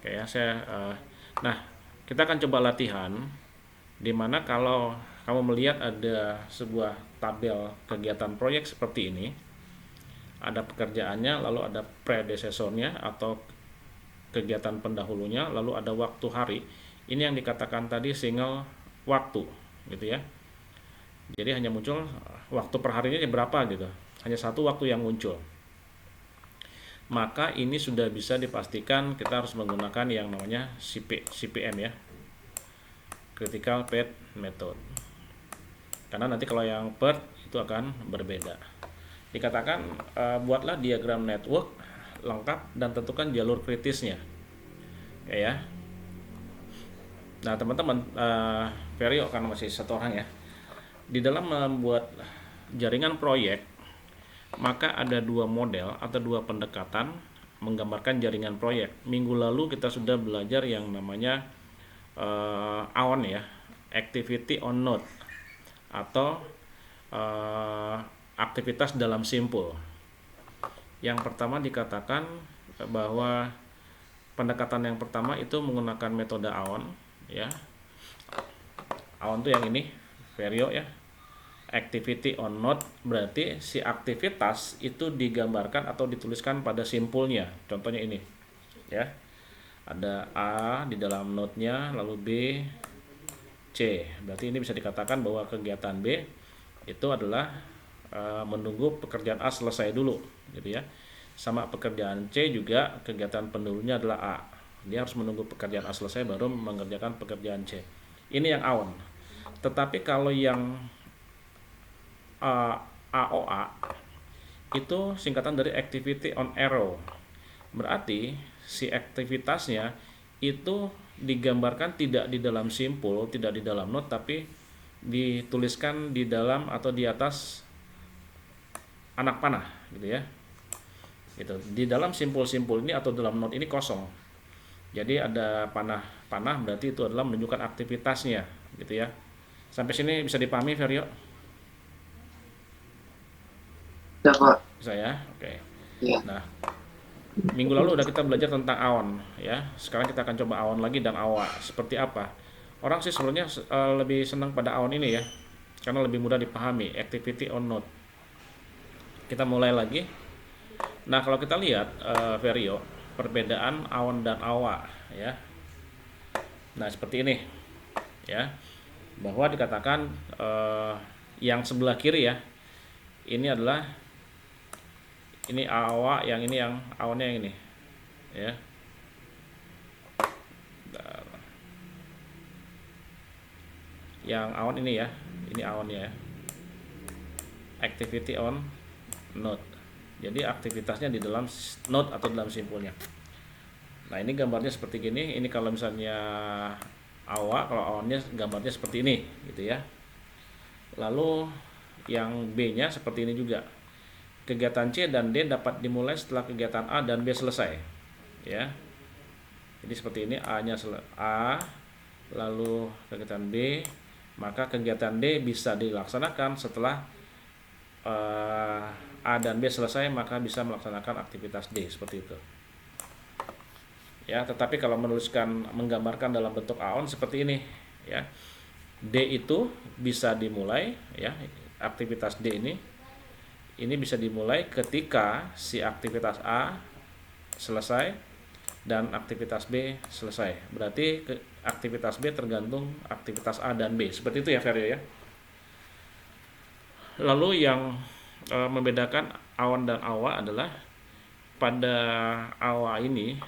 Oke ya, nah kita akan coba latihan dimana kalau kamu melihat ada sebuah tabel kegiatan proyek seperti ini, ada pekerjaannya, lalu ada predecesornya atau kegiatan pendahulunya, lalu ada waktu hari. Ini yang dikatakan tadi single waktu, gitu ya. Jadi hanya muncul waktu per harinya berapa gitu, hanya satu waktu yang muncul. Maka ini sudah bisa dipastikan kita harus menggunakan yang namanya CPM ya, Critical Path Method. Karena nanti kalau yang PERT itu akan berbeda. Dikatakan buatlah diagram network lengkap dan tentukan jalur kritisnya. Ya. Nah teman-teman, Vario kan masih satu orang ya. Di dalam membuat jaringan proyek, maka ada dua model atau dua pendekatan menggambarkan jaringan proyek. Minggu lalu kita sudah belajar yang namanya AON ya, Activity on Node, atau aktivitas dalam simpul. Yang pertama dikatakan bahwa pendekatan yang pertama itu menggunakan metode AON ya. AON itu yang ini, Vario ya. Activity on node berarti si aktivitas itu digambarkan atau dituliskan pada simpulnya. Contohnya ini ya. Ada A di dalam node-nya, lalu B, C. Berarti ini bisa dikatakan bahwa kegiatan B itu adalah menunggu pekerjaan A selesai dulu gitu ya. Sama pekerjaan C juga kegiatan pendahulunya adalah A. Dia harus menunggu pekerjaan A selesai baru mengerjakan pekerjaan C. Ini yang AON. Tetapi kalau yang AOA itu singkatan dari Activity on Arrow. Berarti si aktivitasnya itu digambarkan tidak di dalam simpul, tidak di dalam node, tapi dituliskan di dalam atau di atas anak panah gitu ya. Gitu. Di dalam simpul-simpul ini atau dalam node ini kosong. Jadi ada panah-panah berarti itu adalah menunjukkan aktivitasnya gitu ya. Sampai sini bisa dipahami, Vario? Ya, Pak. Bisa ya? Oke. Iya. Nah, minggu lalu udah kita belajar tentang AON ya. Sekarang kita akan coba AON lagi dan AWA. Seperti apa? Orang sih sebenarnya lebih senang pada AON ini ya. Karena lebih mudah dipahami, activity on node. Kita mulai lagi. Nah, kalau kita lihat Vario, perbedaan AON dan AWA ya. Nah, seperti ini ya. Bahwa dikatakan yang sebelah kiri ya. Ini adalah ini AWA, yang ini yang AON-nya yang ini ya. Yang AON ini ya, ini AON-nya ya. Activity on node. Jadi aktivitasnya di dalam node atau dalam simpulnya. Nah, ini gambarnya seperti gini. Ini kalau misalnya AWA, kalau AON-nya gambarnya seperti ini gitu ya. Lalu yang B-nya seperti ini juga. Kegiatan C dan D dapat dimulai setelah kegiatan A dan B selesai ya. Jadi seperti ini, A lalu kegiatan B, maka kegiatan D bisa dilaksanakan setelah A dan B selesai, maka bisa melaksanakan aktivitas D seperti itu ya. Tetapi kalau menggambarkan dalam bentuk AON seperti ini ya, D itu bisa dimulai ya, aktivitas D ini bisa dimulai ketika si aktivitas A selesai dan aktivitas B selesai. Berarti aktivitas B tergantung aktivitas A dan B. Seperti itu ya, Vario ya. Lalu yang membedakan AON dan AWA adalah pada AWA ini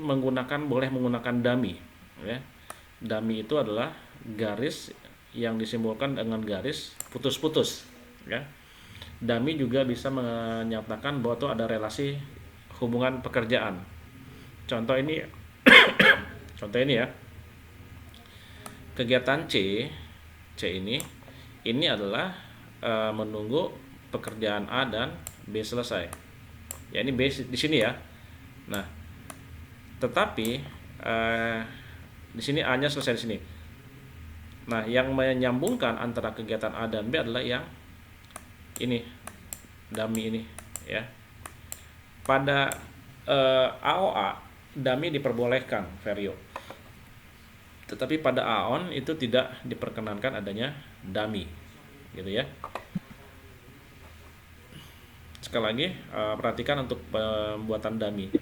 boleh menggunakan dummy ya. Dummy itu adalah garis yang disimbolkan dengan garis putus-putus ya. Dummy juga bisa menyatakan bahwa itu ada relasi hubungan pekerjaan. Contoh ini contoh ini ya. Kegiatan C ini adalah menunggu pekerjaan A dan B selesai. Ya, ini B di sini ya. Nah, tetapi di sini A-nya selesai di sini. Nah, yang menyambungkan antara kegiatan A dan B adalah yang ini, dummy ini ya. Pada AOA dummy diperbolehkan, Vario. Tetapi pada AON itu tidak diperkenankan adanya dummy, gitu ya. Sekali lagi, perhatikan untuk pembuatan dummy.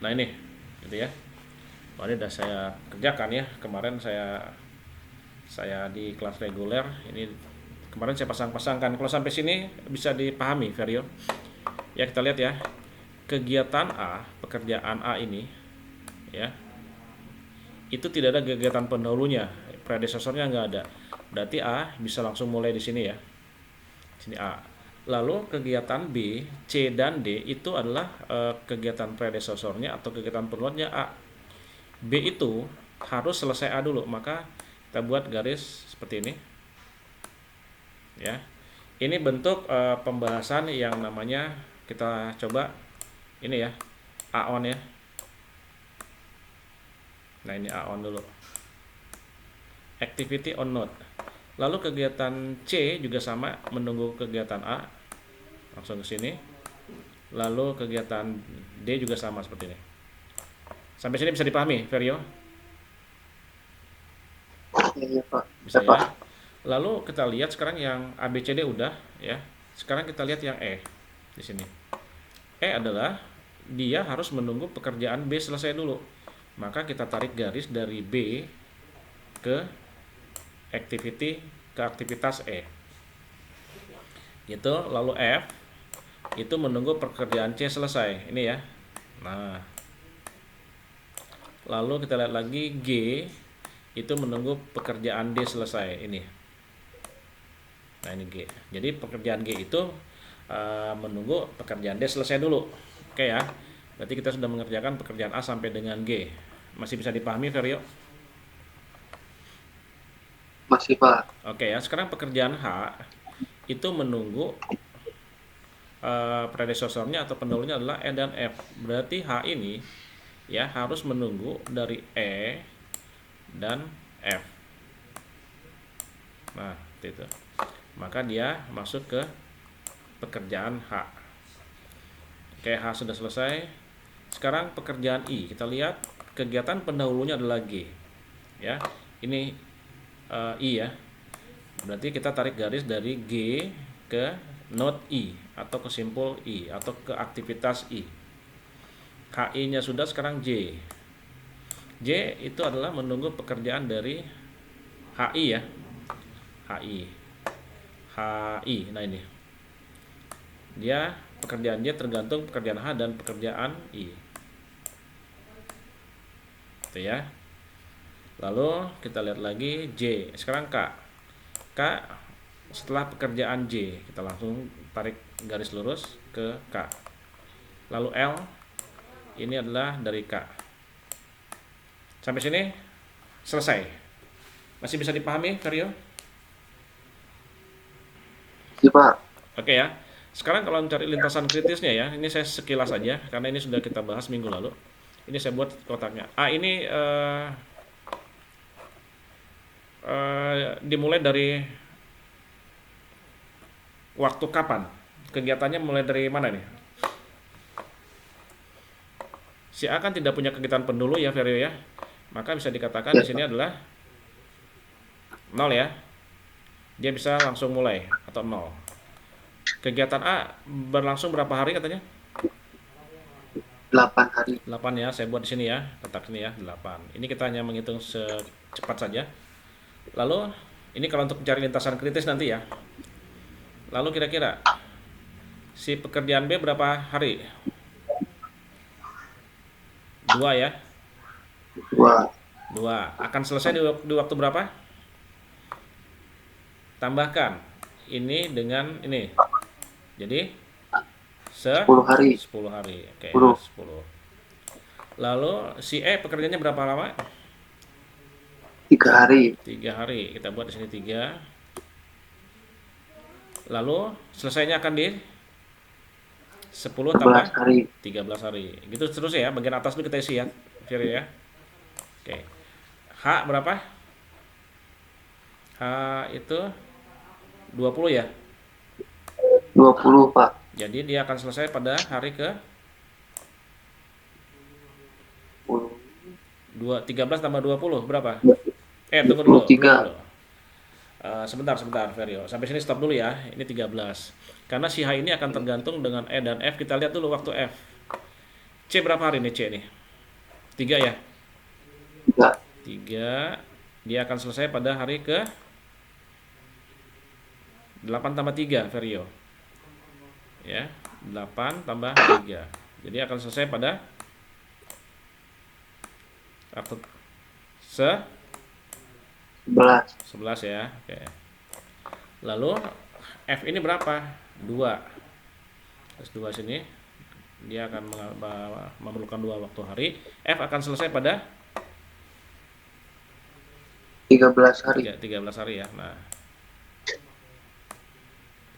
Nah ini, gitu ya. Ini sudah saya kerjakan ya. Kemarin saya di kelas reguler. Ini kemarin saya pasang-pasangkan. Kalau sampai sini bisa dipahami, Vario. Ya kita lihat ya. Kegiatan A, pekerjaan A ini, ya, itu tidak ada kegiatan pendahulunya, predesesornya nggak ada. Berarti A bisa langsung mulai di sini ya. Sini A. Lalu kegiatan B, C dan D itu adalah kegiatan predesesornya atau kegiatan pendahulunya A. B itu harus selesai A dulu, maka kita buat garis seperti ini. Ya. Ini bentuk pembahasan yang namanya, kita coba ini ya, AON ya. Nah, ini AON dulu. Activity on node. Lalu kegiatan C juga sama, menunggu kegiatan A. Langsung ke sini. Lalu kegiatan D juga sama seperti ini. Sampai sini bisa dipahami, Vario? Iya, Pak. Bisa ya. Lalu kita lihat sekarang yang ABCD udah ya. Sekarang kita lihat yang E di sini. E adalah dia harus menunggu pekerjaan B selesai dulu. Maka kita tarik garis dari B ke aktivitas E. Gitu. Lalu F itu menunggu pekerjaan C selesai. Ini ya. Nah, lalu kita lihat lagi G itu menunggu pekerjaan D selesai. Ini. Nah, ini G. Jadi pekerjaan G itu menunggu pekerjaan D selesai dulu. Oke ya. Berarti kita sudah mengerjakan pekerjaan A sampai dengan G. Masih bisa dipahami, Vario? Masih, Pak. Oke ya. Sekarang pekerjaan H itu menunggu predesesornya atau pendahulunya adalah E dan F. Berarti H ini ya harus menunggu dari E dan F. Nah, itu. Maka dia masuk ke pekerjaan H. Oke, H sudah selesai. Sekarang pekerjaan I. Kita lihat kegiatan pendahulunya adalah G. Ya, ini I ya. Berarti kita tarik garis dari G ke node I atau ke simpul I atau ke aktivitas I. HI-nya sudah, sekarang J. J itu adalah menunggu pekerjaan dari HI ya. HI. Nah ini. Dia pekerjaan J tergantung pekerjaan H dan pekerjaan I. Itu ya. Lalu kita lihat lagi J. Sekarang K. K setelah pekerjaan J, kita langsung tarik garis lurus ke K. Lalu L ini adalah dari K. Sampai sini selesai. Masih bisa dipahami, Vario? Iya, Pak. Oke ya. Sekarang kalau mencari lintasan kritisnya ya, ini saya sekilas aja karena ini sudah kita bahas minggu lalu. Ini saya buat kotaknya. Ini dimulai dari waktu kapan? Kegiatannya mulai dari mana nih? Si A kan tidak punya kegiatan pendahulu ya, Vario ya. Maka bisa dikatakan di sini adalah 0 ya. Dia bisa langsung mulai atau 0. Kegiatan A berlangsung berapa hari katanya? 8 hari. 8 ya, saya buat di sini ya, kotak ini ya, 8. Ini kita hanya menghitung secepat saja. Lalu ini kalau untuk mencari lintasan kritis nanti ya. Lalu kira-kira si pekerjaan B berapa hari? 2 ya. 2. Akan selesai di waktu berapa? Tambahkan ini dengan ini. Jadi 10 hari. 10 hari. Oke, 10. 10. Lalu si E pekerjaannya berapa lama? 3 hari. 3 hari. Kita buat di sini 3. Lalu selesainya akan di 10 tambah 12 hari. 13 hari. Gitu terus ya. Bagian atas dulu kita isi ya, Vario ya. Oke. H berapa? H itu 20 ya. 20, Pak. Jadi dia akan selesai pada hari ke 13 tambah 20 berapa? Tunggu dulu. 23. Dulu. Sebentar, Ferio. Sampai sini stop dulu ya. Ini 13. Karena si H ini akan tergantung dengan E dan F. Kita lihat dulu waktu F. C berapa hari nih C nih? 3 ya? 3. 3. Dia akan selesai pada hari ke 8 tambah 3, Ferio. Ya, 8 tambah 3. Jadi akan selesai pada waktu 11 ya. Oke. Lalu F ini berapa? 2. Terus 2 sini dia akan memerlukan 2 waktu hari. F akan selesai pada 13 hari. 13 hari ya. Nah,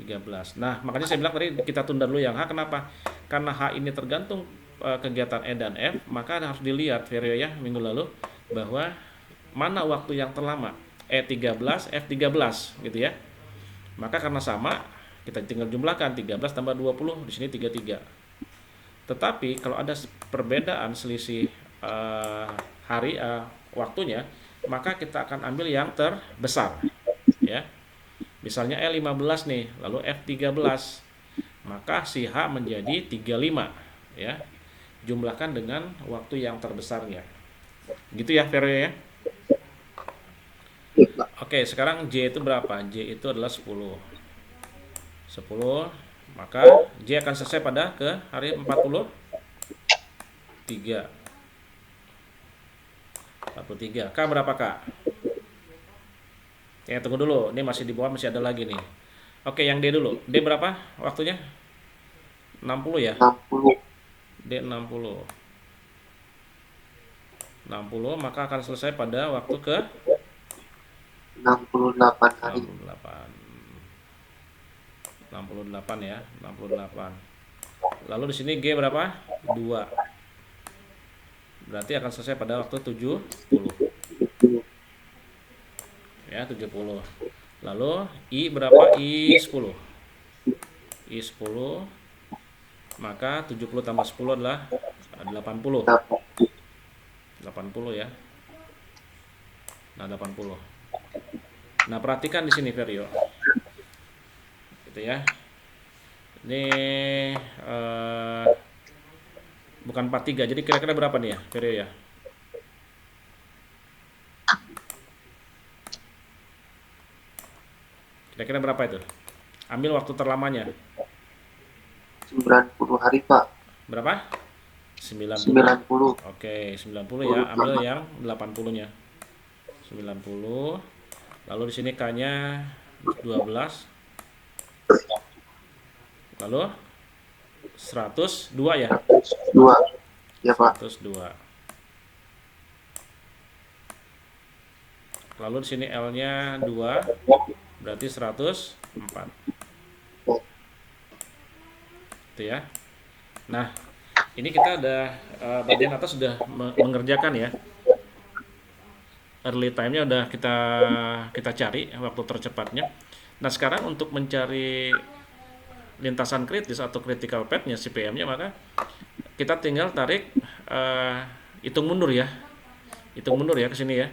13. Nah, makanya saya bilang tadi kita tunda dulu yang H. Kenapa? Karena H ini tergantung kegiatan E dan F, maka harus dilihat Ferio ya minggu lalu bahwa mana waktu yang terlama, E13, F13 gitu ya. Maka karena sama, kita tinggal jumlahkan 13 tambah 20, di sini 33. Tetapi kalau ada perbedaan selisih hari waktunya, maka kita akan ambil yang terbesar ya. Misalnya E15 nih, lalu F13, maka si H menjadi 35 ya. Jumlahkan dengan waktu yang terbesarnya. Gitu ya, Ferio ya. Ya, Pak. Oke, sekarang J itu berapa? J itu adalah 10. 10, maka J akan selesai pada ke hari 43. 43. K berapa, Kak? Ya, tunggu dulu. Ini masih di bawah, masih ada lagi nih. Oke, yang D dulu. D berapa waktunya? 60 ya? 60. D 60. 60, maka akan selesai pada waktu ke 68 hari. 68. 68 ya, 68. Lalu di sini G berapa? 2. Berarti akan selesai pada waktu 70. Ya, 70. Lalu I berapa? I 10. I 10. Maka 70 tambah 10 adalah 80. 80 ya. Nah, 80. Nah, perhatikan di sini Ferio. Gitu ya. Ini bukan 43. Jadi kira-kira berapa nih ya, Ferio ya? Kira-kira berapa itu? Ambil waktu terlamanya. 90 hari, Pak. Berapa? 90. 90. Oke, 90 ya. Ambil yang 80-nya. 90. Lalu di sini K-nya 12. Lalu 102 ya? 2. Ya, Pak. 102. Lalu di sini L-nya 2. Berarti 104. Itu ya. Nah, ini kita ada bagian atas sudah mengerjakan ya. Early time-nya udah kita cari waktu tercepatnya. Nah, sekarang untuk mencari lintasan kritis atau critical path-nya CPM-nya, maka kita tinggal tarik hitung mundur ya. Hitung mundur ya ke sini ya.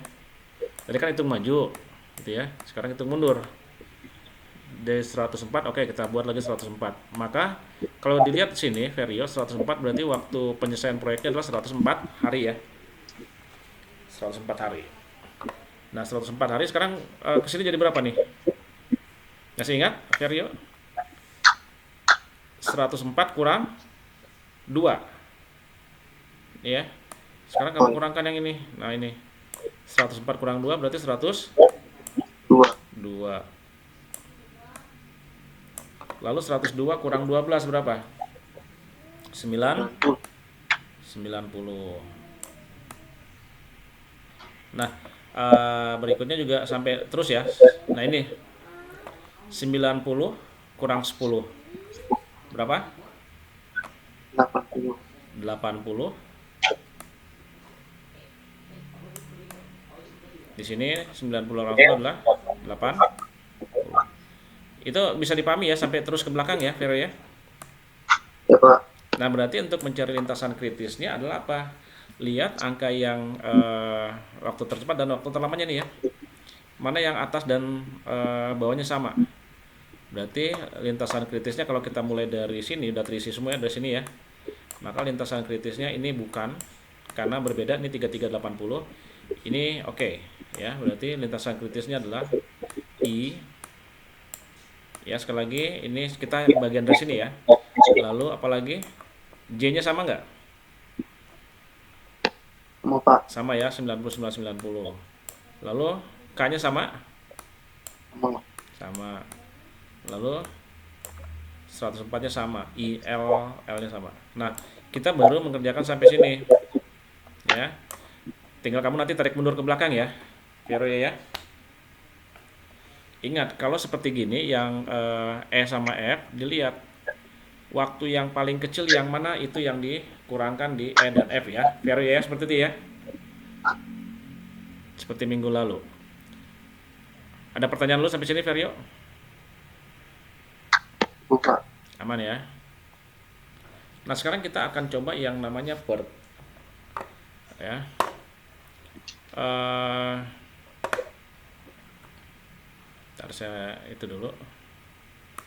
Tadi kan hitung maju gitu ya. Sekarang hitung mundur. D104, oke, kita buat lagi 104. Maka kalau dilihat sini Ferio 104 berarti waktu penyelesaian proyeknya adalah 104 hari ya. 104 hari. Nah, 104 hari sekarang kesini jadi berapa nih? Masih ingat Ferio? 104 kurang 2. Ya. Sekarang kamu kurangkan yang ini. Nah, ini 104 kurang 2 berarti 102. 2. Lalu 102 kurang 12 berapa? 90. Nah, berikutnya juga sampai terus ya. Nah, ini 90 kurang 10 berapa? 80. 80. Di sini 90 kurang 10 adalah 8. Itu bisa dipahami ya sampai terus ke belakang ya, Vero ya. Ya, Pak. Nah, berarti untuk mencari lintasan kritisnya adalah apa? lihat angka yang waktu tercepat dan waktu terlamanya nih ya. Mana yang atas dan bawahnya sama. Berarti lintasan kritisnya kalau kita mulai dari sini, udah terisi semua ya dari sini ya. Maka lintasan kritisnya ini bukan, karena berbeda, ini 3380. Ini oke, ya. Berarti lintasan kritisnya adalah I. Ya, sekali lagi ini kita bagian dari sini ya. Lalu apalagi J-nya sama nggak? Sama Pak. Sama ya, 90 90. Lalu K-nya sama? Sama. Sama. Lalu 104-nya sama, IL L-nya sama. Nah, kita baru mengerjakan sampai sini. Ya. Tinggal kamu nanti tarik mundur ke belakang ya. Vero ya. Ingat, kalau seperti gini yang E sama F dilihat waktu yang paling kecil yang mana itu yang dikurangkan di E dan F ya. Vero ya, seperti itu ya. Seperti minggu lalu. Ada pertanyaan lu sampai sini, Verio? Pak. Aman ya. Nah, sekarang kita akan coba yang namanya PERT. Ya. Ntar saya itu dulu.